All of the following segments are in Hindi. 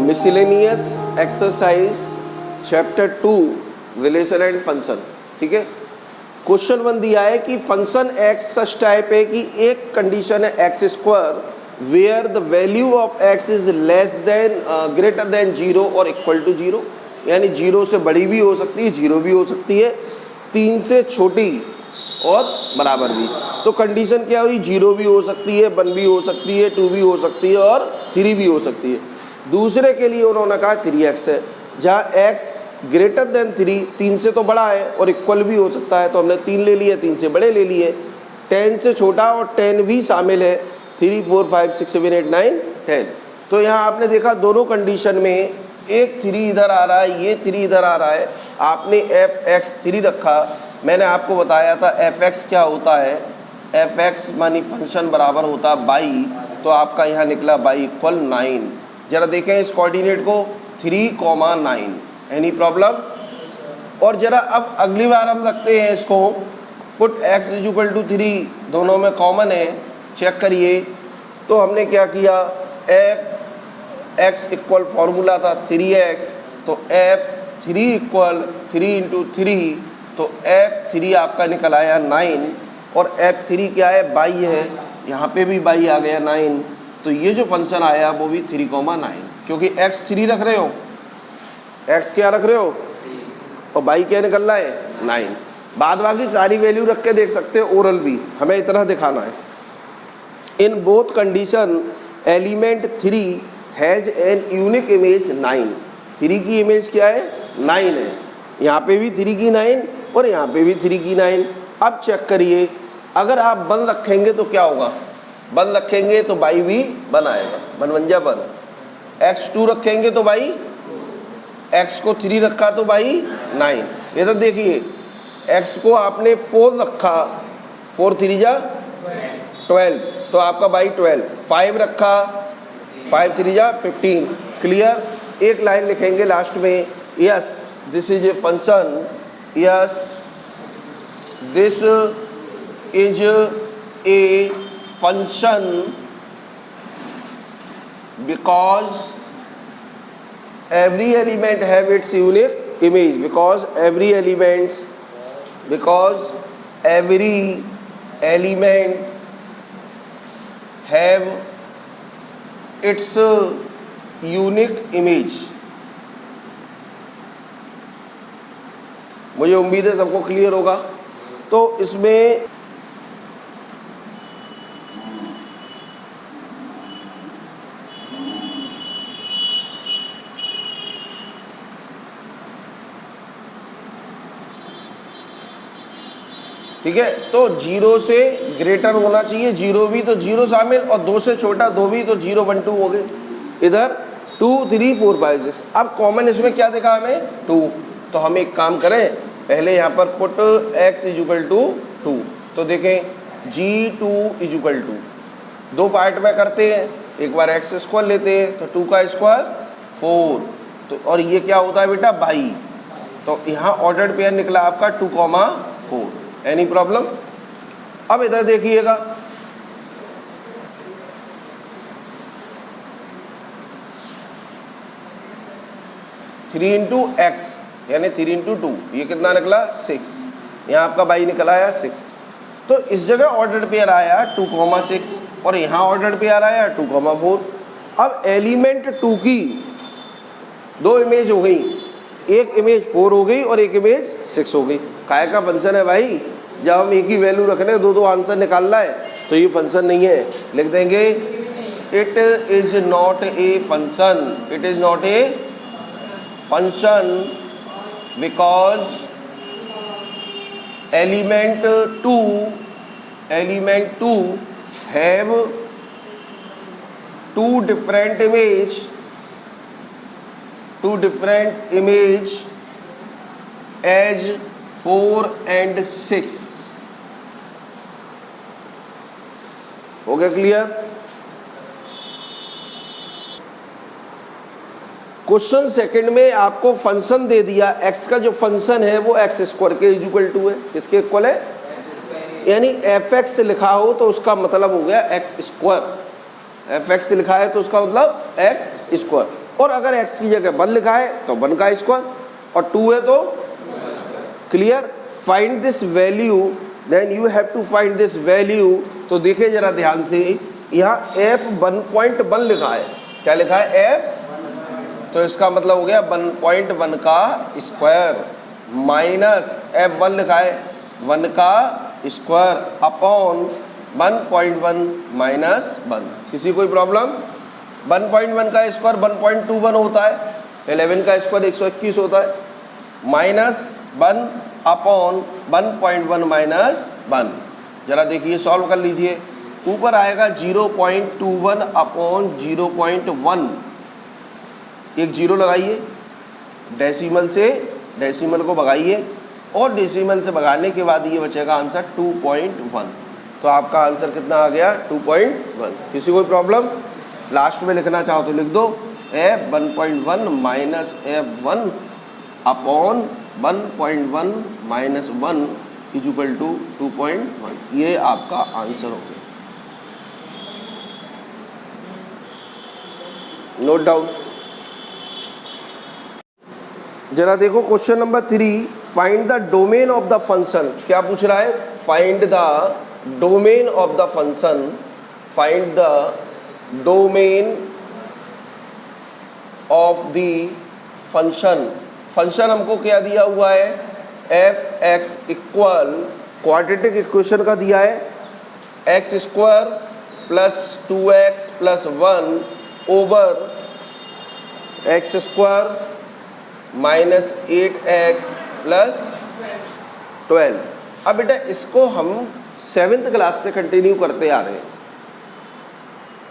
Miscellaneous exercise chapter 2 relation and function. ठीक है, क्वेश्चन 1 दिया है कि फंक्शन एक्स सच टाइप है कि एक कंडीशन है x square where the value of x is less than greater than 0 और इक्वल टू 0, यानी 0 से बड़ी भी हो सकती है, 0 भी हो सकती है, 3 से छोटी और बराबर भी। तो कंडीशन क्या हुई, 0 भी हो सकती है, 1 भी हो सकती है, 2 भी हो सकती है और 3 भी हो सकती है। दूसरे के लिए उन्होंने कहा 3x है, जहाँ x ग्रेटर देन 3, 3 से तो बड़ा है और इक्वल भी हो सकता है, तो हमने 3 ले लिए, 3 से बड़े ले लिए। 10 से छोटा और 10 भी शामिल है, 3, 4, 5, 6, 7, 8, 9, 10। तो यहाँ आपने देखा दोनों कंडीशन में एक 3 इधर आ रहा है, ये 3 इधर आ रहा है, आपने fx3 रखा। मैंने आपको बताया था fx क्या होता है, fx मानी फंक्शन बराबर होता है बाई, तो आपका यहाँ निकला बाई इक्वल 9। जरा देखें इस कोऑर्डिनेट को 3,9। Any problem? और जरा अब अगली बार हम रखते हैं इसको, पुट x इक्वल टू 3, दोनों में कॉमन है, चेक करिए। तो हमने क्या किया, f(x) इक्वल फॉर्मूला था 3x, तो f(3) इक्वल 3 इंटू 3, तो f(3) आपका निकल आया 9, और f(3) क्या है, बाई है, यहाँ पे भी बाई आ गया 9। तो ये जो फंक्शन आया वो भी 3,9, क्योंकि x 3 रख रहे हो, x क्या रख रहे हो, और बाई क्या निकल रहा है 9। बाद बाकी सारी वैल्यू रख के देख सकते हो, ओरल भी हमें इतना दिखाना है। In both condition element 3 has an unique image 9। 3 की इमेज क्या है, 9 है, यहाँ पे भी 3 की 9 और यहाँ पे भी 3 की 9। अब चेक करिए, अगर आप 1 रखेंगे तो क्या होगा, 1 रखेंगे तो बाई भी 1 आएगा, 1 1 जा 1। x 2 रखेंगे तो बाई, x को 3 रखा तो बाई 9। ये तो देखिए x को आपने 4 रखा, 4 3 जा 12, तो आपका बाई 12। 5 रखा, 5 3 जा 15। क्लियर? एक लाइन लिखेंगे लास्ट में, yes this is a function, yes this is a function because every element have its unique image, because every element have its unique image। मुझे उम्मीद है सबको क्लियर होगा। तो इसमें ठीक है, तो 0 से ग्रेटर होना चाहिए, 0 भी तो 0 शामिल, और 2 से छोटा 2 भी, तो 0 1 2 हो गए। इधर 2 3 4 5 6। अब कॉमन इसमें क्या देखा हमें, 2। तो हम एक काम करें, पहले यहाँ पर पुट x इक्वल टू 2। तो देखें g2 इक्वल टू 2 पार्ट में करते हैं, एक बार x स्क्वायर लेते हैं, तो 2 का स्क्वायर 4, तो और ये क्या होता है बेटा, बाई। तो यहाँ ऑर्डर्ड पेयर निकला आपका 2,4। Any problem? अब इधर देखिएगा, थ्री इंटू एक्स यानी 3 इंटू 2, ये कितना निकला 6। यहाँ आपका बाई निकला आया 6। तो इस जगह ऑर्डर्ड पेयर आया 2,6 और यहाँ ऑर्डर्ड पेयर आया 2,4। अब एलिमेंट 2 की 2 इमेज हो गई, एक इमेज 4 हो गई और एक इमेज 6 हो गई। काय का फंक्शन है भाई, जब हम एक ही वैल्यू रखने 2 आंसर निकालना है, तो ये फंक्शन नहीं है। लिख देंगे it is not a function, it is not a function because element 2 have 2 different image as 4 and 6। हो गया क्लियर? क्वेश्चन सेकंड में आपको फंक्शन दे दिया, x का जो फंक्शन है वो x स्क्वायर के इक्वल टू है, किसके इक्वल है, यानी fx लिखा हो तो उसका मतलब हो गया x स्क्वायर, fx लिखा है तो उसका मतलब x स्क्वायर। और अगर x की जगह 1 लिखा है तो 1 का स्क्वायर और 2 है तो clear. Find this value, then you have to find this value. तो देखिए जरा ध्यान से, यहाँ f 1.1 लिखा है, क्या लिखा है f, तो इसका मतलब हो गया 1.1 का स्क्वायर माइनस f1 लिखा है 1 का स्क्वायर अपॉन 1.1 माइनस 1। किसी कोई प्रॉब्लम? 1.1 का स्क्वायर 1.21 होता है, 11 का स्क्वायर 121 होता है, माइनस 1 अपॉन 1.1 माइनस 1। जरा देखिए सॉल्व कर लीजिए। ऊपर आएगा 0.21 अपॉन 0.1, एक जीरो लगाइए, डेसिमल से डेसिमल को भगाइए और डेसिमल से भगाने के बाद ये बचेगा आंसर 2.1। तो आपका आंसर कितना आ गया? 2.1। किसी कोई प्रॉब्लम? लास्ट में लिखना चाहो तो लिख दो f 1.1 minus f1 upon 1.1 minus 1 equal to 2.1। ये आपका आंसर हो गया। Note down. जरा देखो question number 3, find the domain of the function. क्या पूछ रहा है? Find the domain of the function, find the domain of the function. Function हमको क्या दिया हुआ है? F x equal, quadratic equation का दिया है, x square plus 2x plus 1 over x square minus 8x plus 12। अब बेटा इसको हम 7th क्लास से कंटिन्यू करते आ रहे हैं।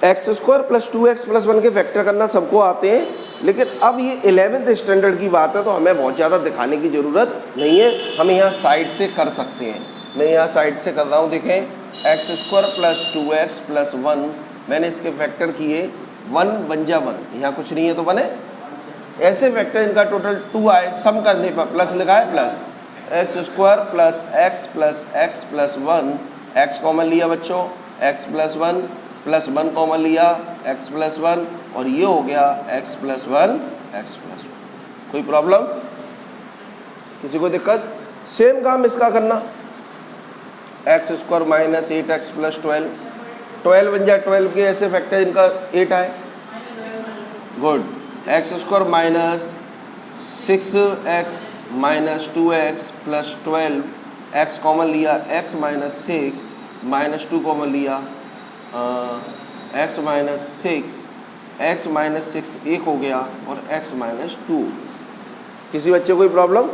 X square plus 2x plus 1 के फैक्टर करना सबको आते हैं, लेकिन अब ये 11th स्टैंडर्ड की बात है तो हमें बहुत ज़्यादा दिखाने की ज़रूरत नहीं है, हम यहाँ साइड से कर सकते हैं। मैं यहाँ साइड से कर रहा हूँ, देखें x square plus 2x plus 1, मैंने इसके फैक्टर किए 1 1 जा 1, यहाँ कुछ नहीं है तो बने ऐसे फैक्टर, इनका टोटल 2 आए, सम करने पर प्लस लिखा है, plus x square plus x plus 1, x common लिया बच्चों, x प्लस 1 प्लस 1 कॉमन लिया, x प्लस 1 और ये हो गया x प्लस 1 x प्लस 1। कोई प्रॉब्लम? किसी को दिक्कत? सेम काम इसका करना, x square minus 8x plus 12, 12 बन जाए 12 के ऐसे फैक्टर, इनका 8 आए, good. X square minus 6x minus 2x plus 12, x common लिया, x माइनस 6 माइनस 2 कॉमन लिया, x माइनस 6, x माइनस 6 एक हो गया और x माइनस 2। किसी बच्चे कोई प्रॉब्लम?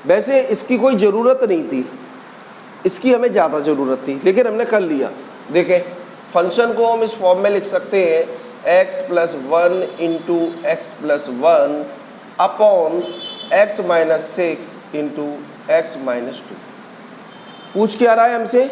वैसे इसकी कोई ज़रूरत नहीं थी, इसकी हमें ज़्यादा ज़रूरत थी, लेकिन हमने कर लिया। देखें फंक्शन को हम इस फॉर्म में लिख सकते हैं, x plus 1 into x plus 1 upon x minus 6 into x minus 2। पूछ क्या रहा है हमसे?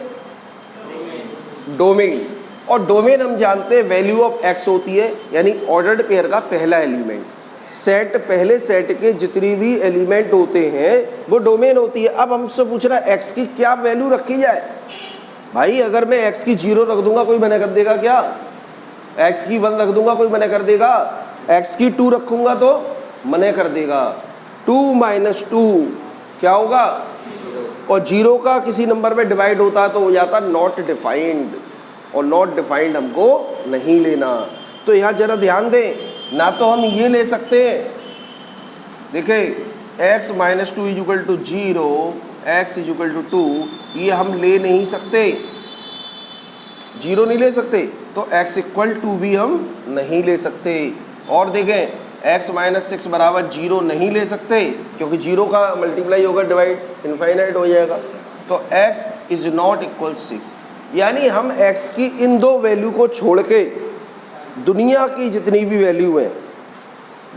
डोमेन। और डोमेन हम जानते हैं वैल्यू ऑफ x होती है, यानी ऑर्डर्ड पेयर का पहला एलिमेंट। सेट, पहले सेट के जितनी भी एलिमेंट होते हैं वो डोमेन होती है। अब हमसे पूछ रहा है x की क्या वैल्यू रखी जाए। भाई अगर मैं x की 0 रख दूंगा कोई मना कर देगा क्या? x की 1 रख दूंगा कोई मना कर देगा? x की 2 रखूंगा तो मना कर देगा। 2 माइनस 2 क्या होगा? और 0 का किसी नंबर में डिवाइड होता तो हो जाता नॉट डिफाइंड, और नॉट डिफाइंड हमको नहीं लेना। तो यहाँ जरा ध्यान दें, ना तो हम ये ले सकते हैं, देखिए x minus 2 equal to 0, x equal to 2, ये हम ले नहीं सकते, 0 नहीं ले सकते, तो x इक्वल टू भी हम नहीं ले सकते। और देखें x माइनस 6 बराबर 0 नहीं ले सकते, क्योंकि 0 का मल्टीप्लाई होगा डिवाइड इनफाइनाइट हो जाएगा, तो x इज नॉट इक्वल 6। यानी हम x की इन दो वैल्यू को छोड़ के दुनिया की जितनी भी वैल्यू है,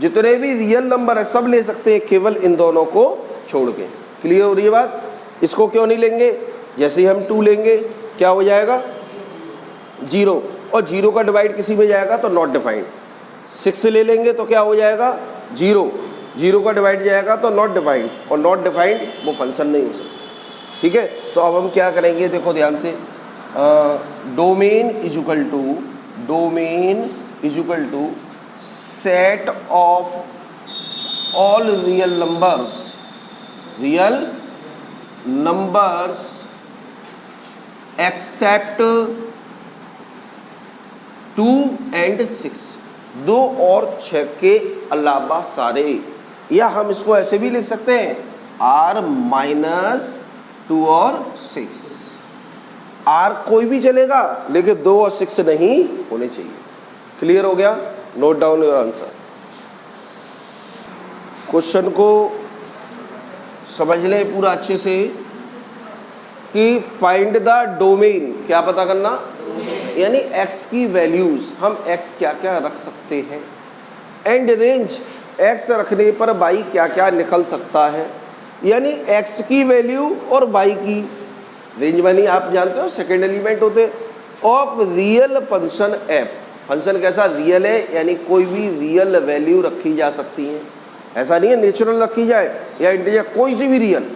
जितने भी रियल नंबर है सब ले सकते हैं, केवल इन दोनों को छोड़ के। क्लियर हो रही है बात? इसको क्यों नहीं लेंगे? जैसे ही हम 2 लेंगे क्या हो जाएगा? 0, और 0 का डिवाइड किसी में जाएगा तो नॉट डिफाइंड। 6 ले लेंगे तो क्या हो जाएगा? 0, 0 का डिवाइड जाएगा तो नॉट डिफाइंड, और नॉट डिफाइंड वो फंक्शन नहीं हो सकता। ठीक है, तो अब हम क्या करेंगे, देखो ध्यान से, domain is equal to set of all real numbers except 2 and 6, 2 और 6 के अलावा सारे। या हम इसको ऐसे भी लिख सकते हैं R माइनस 2 और 6। R कोई भी चलेगा लेकिन 2 और 6 नहीं होने चाहिए। क्लियर हो गया? Note down your answer. Question को समझ लें पूरा अच्छे से कि फाइंड द डोमेन, क्या पता करना, यानी x की वैल्यूज, हम x क्या क्या रख सकते हैं, एंड रेंज, x रखने पर y क्या क्या निकल सकता है, यानी x की वैल्यू और y की रेंज बनी। आप जानते हो सेकेंड एलिमेंट होते of real function f। Function कैसा? रियल है, यानी कोई भी रियल वैल्यू रखी जा सकती है। ऐसा नहीं है नेचुरल रखी जाए या इंटीजर, कोई सी भी real.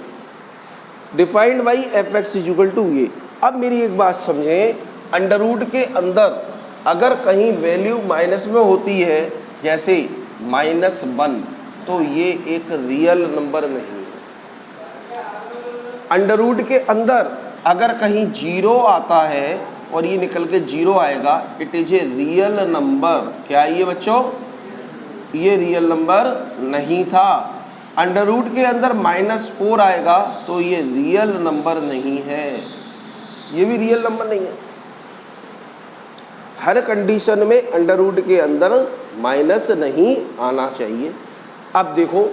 Defined by f x is equal to ये। अब मेरी एक बात समझें, अंडर रूट के अंदर अगर कहीं वैल्यू माइनस में होती है, जैसे -1, तो ये एक रियल नंबर नहीं है। अंडर रूट के अंदर अगर कहीं 0 आता है और ये निकल के 0 आएगा, it is a real number. क्या ये बच्चों? ये रियल नंबर नहीं था। अंडर रूट के अंदर -4 आएगा तो ये रियल नंबर नहीं है, ये भी रियल नंबर नहीं है। हर कंडीशन में अंडर रूट के अंदर माइनस नहीं आना चाहिए। अब देखो,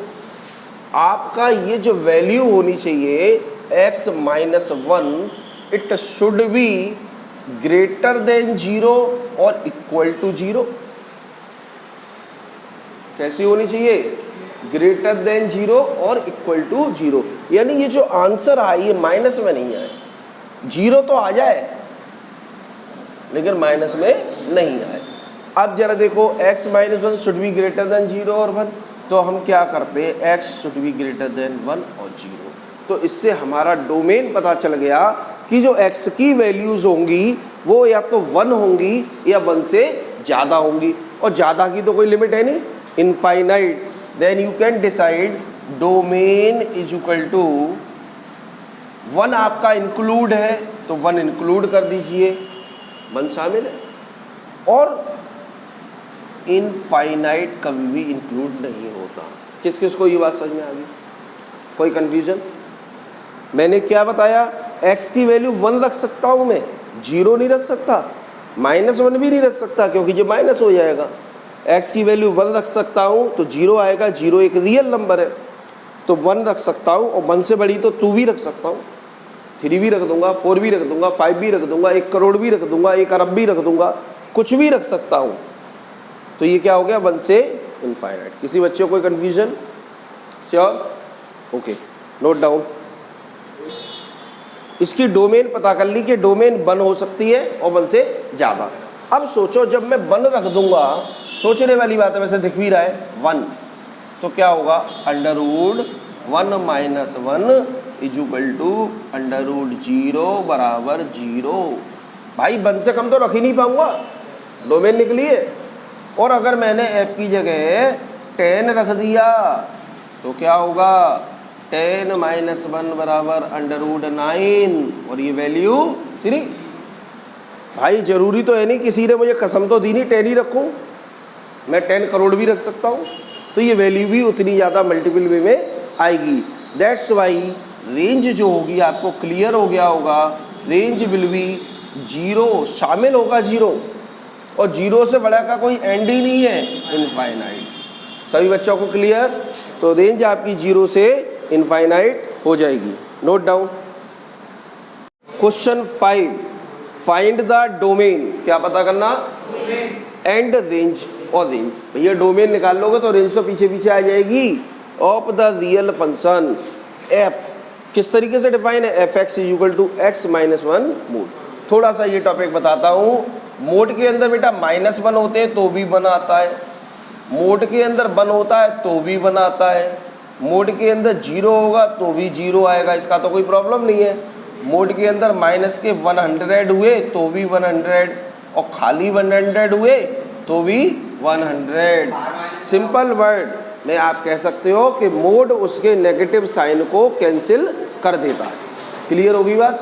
आपका ये जो वैल्यू होनी चाहिए x-1, it should be greater than 0 और इक्वल टू 0। कैसी होनी चाहिए? ग्रेटर देन 0 और इक्वल टू 0। यानी ये जो आंसर आए ये माइनस में नहीं आए, 0 तो आ जाए लेकिन माइनस में नहीं आए। अब जरा देखो, x-1 should be greater than 0 और 1, तो हम क्या करते हैं, x should be greater than 1 और 0। तो इससे हमारा डोमेन पता चल गया कि जो x की वैल्यूज होंगी वो या तो 1 होंगी या 1 से ज़्यादा होंगी, और ज़्यादा की तो कोई लिमिट है नहीं, infinite. Then you can decide domain is equal to 1 आपका इंक्लूड है तो 1 इंक्लूड कर दीजिए, 1 शामिल है, और इनफाइनाइट कभी भी इंक्लूड नहीं होता। किस किस को ये बात समझ में आ गई? कोई कंफ्यूजन? मैंने क्या बताया, x की वैल्यू 1 रख सकता हूँ मैं, 0 नहीं रख सकता, -1 भी नहीं रख सकता क्योंकि ये माइनस हो जाएगा। x की वैल्यू 1 रख सकता हूँ तो 0 आएगा, 0 एक रियल नंबर है तो 1 रख सकता हूँ, और 1 से बड़ी तो 2 भी रख सकता हूँ, 3 भी रख दूंगा, 4 भी रख दूंगा, 5 भी रख दूंगा, 1 करोड़ भी रख दूंगा, 1 अरब भी रख दूंगा, कुछ भी रख सकता हूँ। तो ये क्या हो गया, 1 से इनफाइनाइट। किसी बच्चे को कोई confusion? Sure? Okay, note down. इसकी डोमेन पता कर ली कि डोमेन 1 हो सकती है और 1 से ज़्यादा। अब सोचो, जब मैं 1 रख दूंगा, सोचने वाली बात है, वैसे दिख भी रहा है 1, तो क्या होगा, under root 1 minus 1 is equal to under root 0 बराबर 0। भाई 1 से कम तो रख ही नहीं पाऊंगा, डोमेन निकली है। और अगर मैंने f की जगह 10 रख दिया तो क्या होगा, 10 माइनस 1 बराबर अंडर रूट 9, और ये वैल्यू 3। भाई जरूरी तो है नहीं, किसी ने मुझे कसम तो दी नहीं 10 ही रखूं, मैं 10 करोड़ भी रख सकता हूँ, तो ये वैल्यू भी उतनी ज़्यादा मल्टीपल वे में आएगी। दैट्स वाई रेंज जो होगी, आपको क्लियर हो गया होगा, रेंज विल बी 0, शामिल होगा 0, और 0 से बड़ा का कोई एंड ही नहीं है, इनफाइनाइट। सभी बच्चों को क्लियर? तो रेंज आपकी 0 से इनफाइनाइट हो जाएगी। Note down. Question 5, find the domain, क्या पता करना, एंड रेंज। और रेंज, भैया डोमेन निकाल लोगे तो रेंज तो पीछे पीछे आ जाएगी, of the real function f। किस तरीके से डिफाइन है, f x is equal to x minus 1 mod. थोड़ा सा ये टॉपिक बताता हूँ। मोड के अंदर बेटा -1 होते हैं तो भी 1 आता है, मोड के अंदर 1 होता है तो भी 1 आता है, मोड के अंदर 0 होगा तो भी 0 आएगा, इसका तो कोई प्रॉब्लम नहीं है। मोड के अंदर माइनस के 100 हुए तो भी 100, और खाली 100 हुए तो भी 100। सिंपल वर्ड में आप कह सकते हो कि मोड उसके नेगेटिव साइन को कैंसिल कर देता है। क्लियर होगी बात?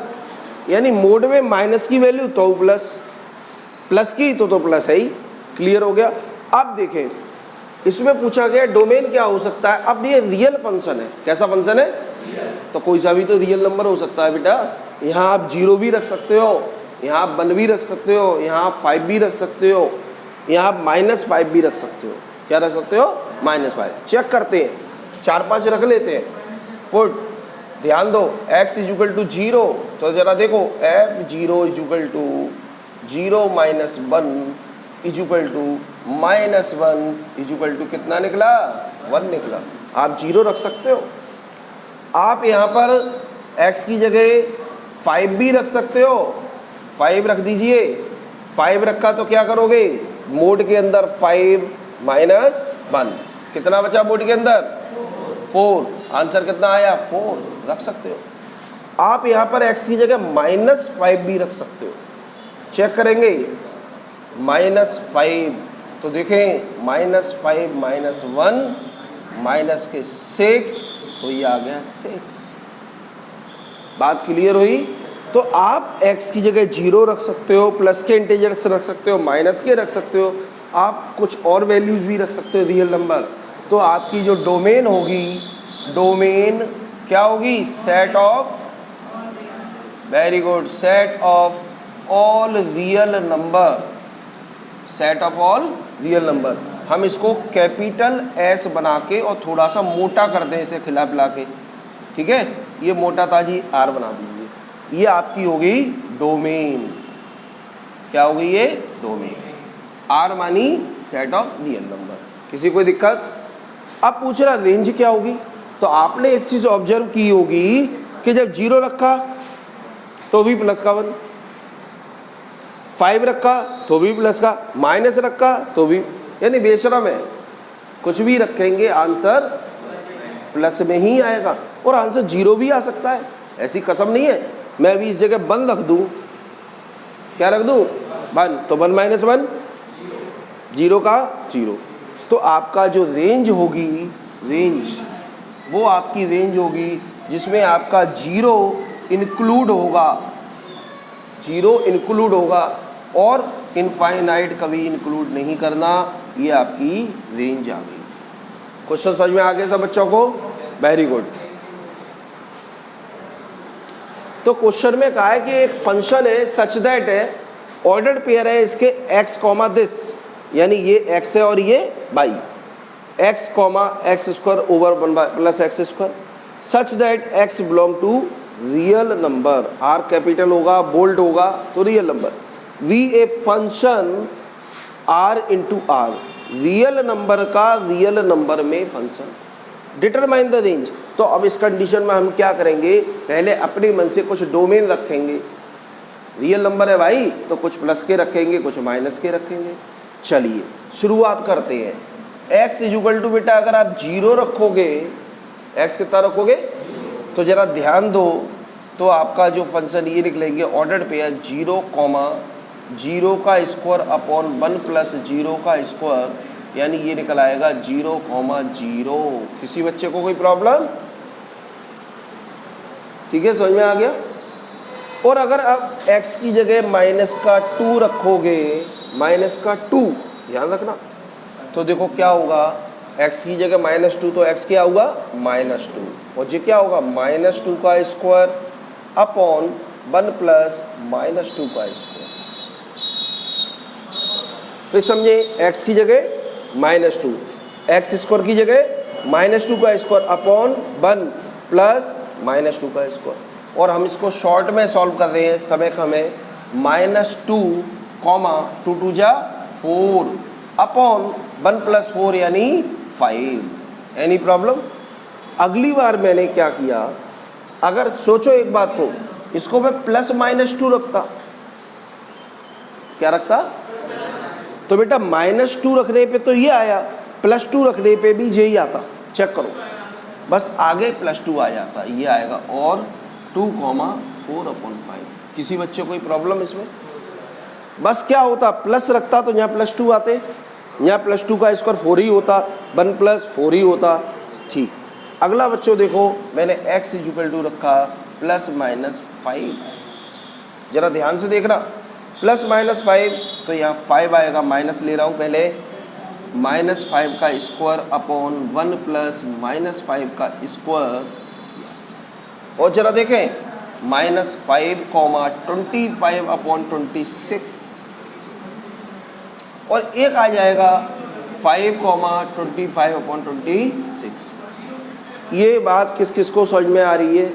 यानी मोड में माइनस की वैल्यू तो प्लस, प्लस की तो प्लस है ही। क्लियर हो गया? अब देखें, इसमें पूछा गया डोमेन क्या हो सकता है। अब ये रियल फंक्शन है। कैसा फंक्शन है? तो कोई सा भी तो रियल नंबर हो सकता है बेटा। यहाँ आप 0 भी रख सकते हो, यहाँ आप 1 भी रख सकते हो, यहाँ आप 5 भी रख सकते हो, यहाँ आप -5 भी रख सकते हो। क्या रख सकते हो? -5। चेक करते हैं, 4-5 रख लेते हैं। पुट, ध्यान दो, x = 0, तो जरा देखो f0 = 0 - 1 = -1 = कितना निकला? 1 निकला। आप 0 रख सकते हो। आप यहाँ पर x की जगह 5 भी रख सकते हो। 5 रख दीजिए। 5 रखा तो क्या करोगे? मोड के अंदर 5 - 1 कितना बचा मोड के अंदर? 4। आंसर कितना आया? 4 रख सकते हो। आप यहाँ पर x की जगह -5 भी रख सकते हो। चेक करेंगे, -5 तो देखें, -5 - 1 -6, तो ये आ गया 6। बात क्लियर हुई? तो आप x की जगह 0 रख सकते हो, प्लस के इंटीजर्स रख सकते हो, माइनस के रख सकते हो, आप कुछ और वैल्यूज भी रख सकते हो रियल नंबर। तो आपकी जो डोमेन होगी, डोमेन क्या होगी? Set of, very good, set of all real number. Set of all real number. हम इसको कैपिटल S बना के और थोड़ा सा मोटा कर दें इसे खिला पिला के। ठीक है, ये मोटा था जी, R बना दीजिए। ये आपकी हो गई डोमेन। क्या हो गई ये? डोमेन। R मानी सेट ऑफ रियल नंबर। किसी कोई दिक्कत? अब पूछ रहा रेंज क्या होगी। तो आपने एक चीज ऑब्जर्व की होगी कि जब 0 रखा तो भी प्लस का 1, 5 रखा तो भी प्लस का, माइनस रखा तो भी, यानी बेशरम है, कुछ भी रखेंगे आंसर प्लस में ही आएगा। और आंसर 0 भी आ सकता है, ऐसी कसम नहीं है। मैं अभी इस जगह 1 रख दूं, क्या रख दूं? 1, तो 1 - 1 0 का 0। तो आपका जो रेंज होगी, रेंज, वो आपकी रेंज होगी जिसमें आपका 0 इंक्लूड होगा, 0 इंक्लूड होगा और इनफाइनाइट कभी इंक्लूड नहीं करना। ये आपकी रेंज आ गई। क्वेश्चन समझ में आ गए सब बच्चों को? Very good. तो क्वेश्चन में कहा है कि एक फंक्शन है सच दैट है, ऑर्डर्ड पेयर है इसके x, दिस, यानी ये x है और ये y, x, x² over 1 + x², such that x belong to real number. R capital होगा, बोल्ड होगा तो real number. V a function R × R, real number का रियल नंबर में फंक्शन। Determine the range. तो अब इस कंडीशन में हम क्या करेंगे? पहले अपने मन से कुछ डोमेन रखेंगे। रियल नंबर है भाई, तो कुछ प्लस के रखेंगे, कुछ माइनस के रखेंगे। चलिए शुरुआत करते हैं। x = बेटा अगर आप 0 रखोगे, x कितना रखोगे? तो जरा ध्यान दो, तो आपका जो फंक्शन ये निकलेंगे ऑर्डर्ड पेयर 0, 0 का स्क्वायर अपॉन 1 + 0 का स्क्वायर, यानी ये निकल आएगा 0, 0। किसी बच्चे को कोई प्रॉब्लम? ठीक है, समझ में आ गया? और अगर आप x की जगह -2 रखोगे, -2, ध्यान रखना, तो देखो क्या होगा, x की जगह -2 तो x क्या होगा? -2, और ये क्या होगा? -2 का स्क्वायर अपॉन 1 + -2 का स्क्वायर। फिर समझे, x की जगह -2, x² की जगह -2 का स्क्वायर अपॉन 1 + -2 का स्क्वायर। और हम इसको शॉर्ट में सॉल्व कर रहे हैं, समय कम है। -2, 2 2 जा 4 अपॉन 1 + 4 यानी 5। Any problem? अगली बार मैंने क्या किया, अगर सोचो एक बात को, इसको मैं +-2 रखता, क्या रखता? तो बेटा -2 रखने पे तो ये आया, +2 रखने पे भी यही आता। चेक करो, बस आगे +2 आ जाता, ये आएगा और 2, 4/5। किसी बच्चे कोई प्रॉब्लम इसमें? बस क्या होता, प्लस रखता तो यहाँ +2 आते, यहाँ +2 का स्क्वायर 4 ही होता, 1 प्लस 4 ही होता। ठीक, अगला बच्चों देखो मैंने x इक्वल टू रखा ±5। जरा ध्यान से देखना, ±5 तो यहाँ 5 आएगा, माइनस ले रहा हूँ पहले, -5 का स्क्वायर अपॉन 1 प्लस -5 का स्क्वायर। और जरा देखें -5, 25 अपॉन 26 और एक आ जाएगा 5, 25 अपॉन 26। ये बात किस किस को समझ में आ रही है?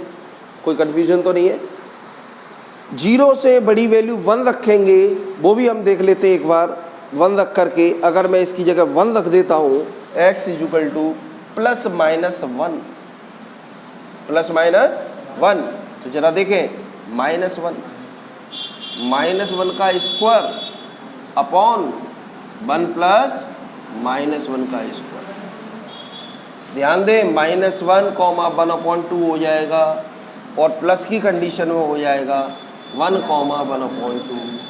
कोई कन्फ्यूजन तो नहीं है? 0 से बड़ी वैल्यू 1 रखेंगे, वो भी हम देख लेते हैं एक बार। 1 रख करके अगर मैं इसकी जगह 1 रख देता हूँ, x इक्वल टू ±1, ±1, तो जरा देखें -1 का स्क्वायर अपॉन 1 प्लस -1 का स्क्वायर। ध्यान दें -1, 1/2 हो जाएगा और प्लस की कंडीशन में हो जाएगा 1/2।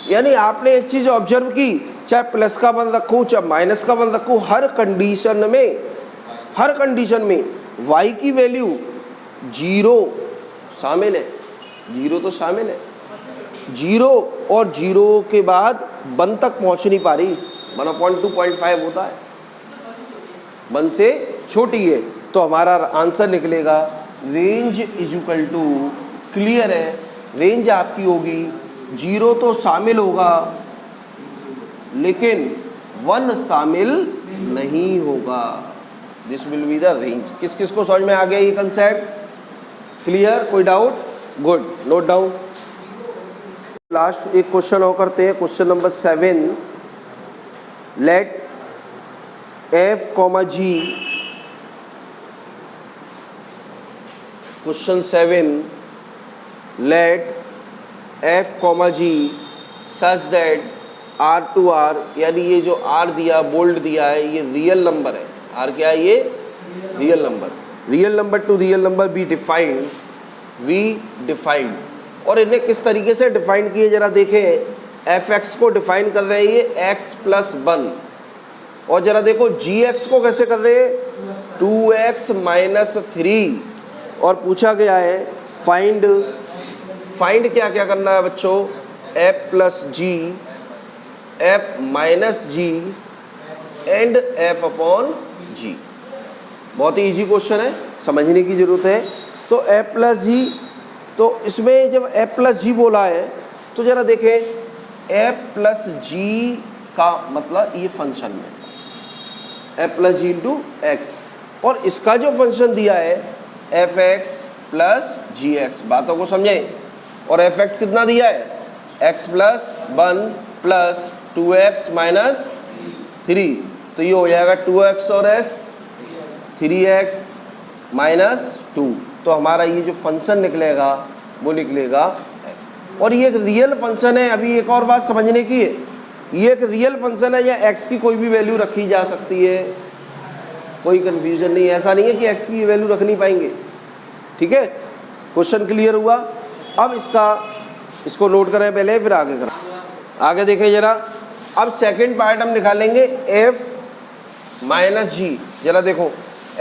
यानी आपने एक चीज ऑब्जर्व की, चाहे प्लस का 1 रखूं चाहे माइनस का 1 रखूं, हर कंडीशन में y की वैल्यू 0 शामिल है। 0 तो शामिल है, 0 और 0 के बाद 1 तक पहुंच नहीं पा रही। 1/2.5 होता है, 1 से छोटी है, तो हमारा आंसर निकलेगा रेंज इक्वल टू, क्लियर है, रेंज आपकी होगी 0 तो शामिल होगा लेकिन 1 शामिल नहीं होगा। This will be the range. किस किस को समझ में आ गया ये कंसेप्ट? क्लियर? कोई doubt? Good, note down. Last एक क्वेश्चन और करते हैं, question number 7। Let f, g, question 7, let f, g such that r to r, यानी ये जो r दिया, बोल्ड दिया है, ये रियल नंबर है। r क्या है? ये real number. Real number two real number be defined. और इन्हें किस तरीके से डिफाइन किए जरा देखें। fx को डिफाइन कर रहे हैं ये x प्लस 1, और जरा देखो gx को कैसे कर रहे हैं, 2x माइनस 3। और पूछा गया है फाइंड क्या क्या करना है बच्चों, f plus g, f minus g and f upon g। बहुत ही इजी क्वेश्चन है, समझने की जरूरत है। तो f प्लस g, तो इसमें जब f प्लस g बोला है तो जरा देखें f प्लस g का मतलब ये फंक्शन में f प्लस जी इंटू एक्स, और इसका जो फंक्शन दिया है एफ एक्स प्लस जी एक्स। बातों को समझें। और एफ एक्स कितना दिया है, x plus 1 plus 2x minus 3, तो ये हो जाएगा 2x और x, 3x माइनस 2। तो हमारा ये जो फंक्शन निकलेगा वो निकलेगा x। और ये एक रियल फंक्शन है। अभी एक और बात समझने की है, ये एक रियल फंक्शन है, या x की कोई भी वैल्यू रखी जा सकती है, कोई कंफ्यूजन नहीं है। ऐसा नहीं है कि x की वैल्यू रख नहीं पाएंगे। ठीक है, क्वेश्चन क्लियर हुआ? अब इसको नोट करें पहले, फिर आगे करें। आगे देखें जरा। अब सेकंड पार्ट हम निकालेंगे f माइनस जी। जरा देखो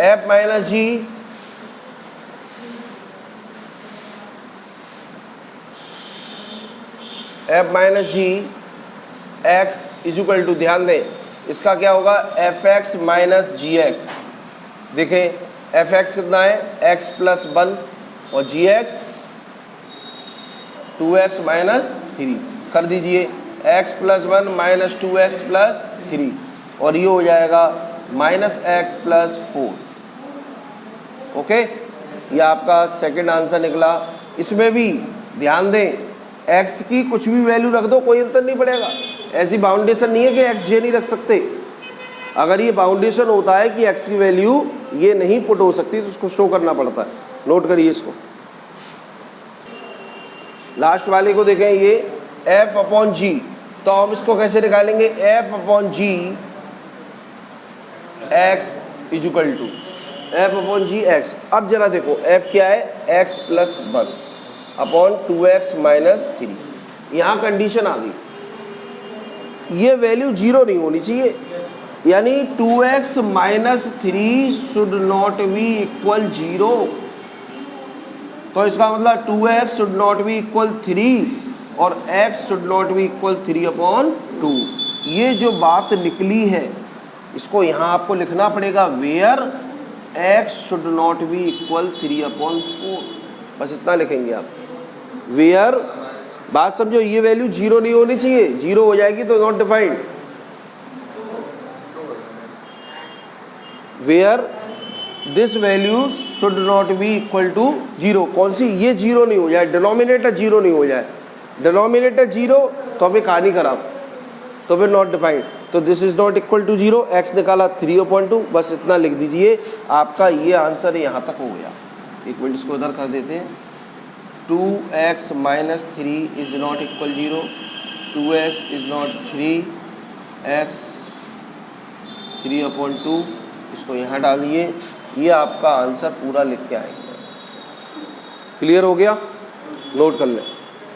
f minus g, f minus g x equal to, ध्यान दें इसका क्या होगा, f x minus g x. देखें एफ एक्स कितना है, x प्लस 1 और जी एक्स 2x माइनस 3। कर दीजिए x plus 1 minus 2x plus 3, और ये हो जाएगा माइनस x प्लस 4। ओके, ये आपका सेकंड आंसर निकला। इसमें भी ध्यान दें x की कुछ भी वैल्यू रख दो, कोई अंतर नहीं पड़ेगा। ऐसी बाउंडेशन नहीं है कि x j नहीं रख सकते। अगर ये बाउंडेशन होता है कि x की वैल्यू ये नहीं पुट हो सकती, तो उसको शो करना पड़ता है। नोट करिए इसको। लास्ट वाले को देखें, ये f अपॉन जी, तो हम इसको कैसे निकालेंगे, f upon g x equal to f upon g x। अब जरा देखो f क्या है, x plus 1 upon 2x minus 3। यहाँ कंडीशन आ गई, ये वैल्यू 0 नहीं होनी चाहिए, यानी 2x minus 3 should not be equal 0। तो इसका मतलब 2x should not be equal 3 और x should not be equal 3/2। ये जो बात निकली है इसको यहाँ आपको लिखना पड़ेगा, where x should not be equal 3/4। बस इतना लिखेंगे आप, वेयर, बात समझो, ये वैल्यू 0 नहीं होनी चाहिए, 0 हो जाएगी तो not defined. Where this value should not be equal to 0। कौन सी? ये 0 नहीं हो जाए, डिनोमिनेटर 0 नहीं हो जाए। डिनोमिनेटर 0 तो अभी कहानी खराब, तो फिर नॉट डिफाइंड। तो this is not equal to 0, x निकाला 3/2। बस इतना लिख दीजिए, आपका ये आंसर यहाँ तक हो गया। एक मिनट इसको उधर कर देते हैं। 2x minus 3 is not equal 0, 2x is not 3, x 3/2, इसको यहाँ डालिए, ये आपका आंसर पूरा लिख के आएंगे। क्लियर हो गया? नोट कर लें।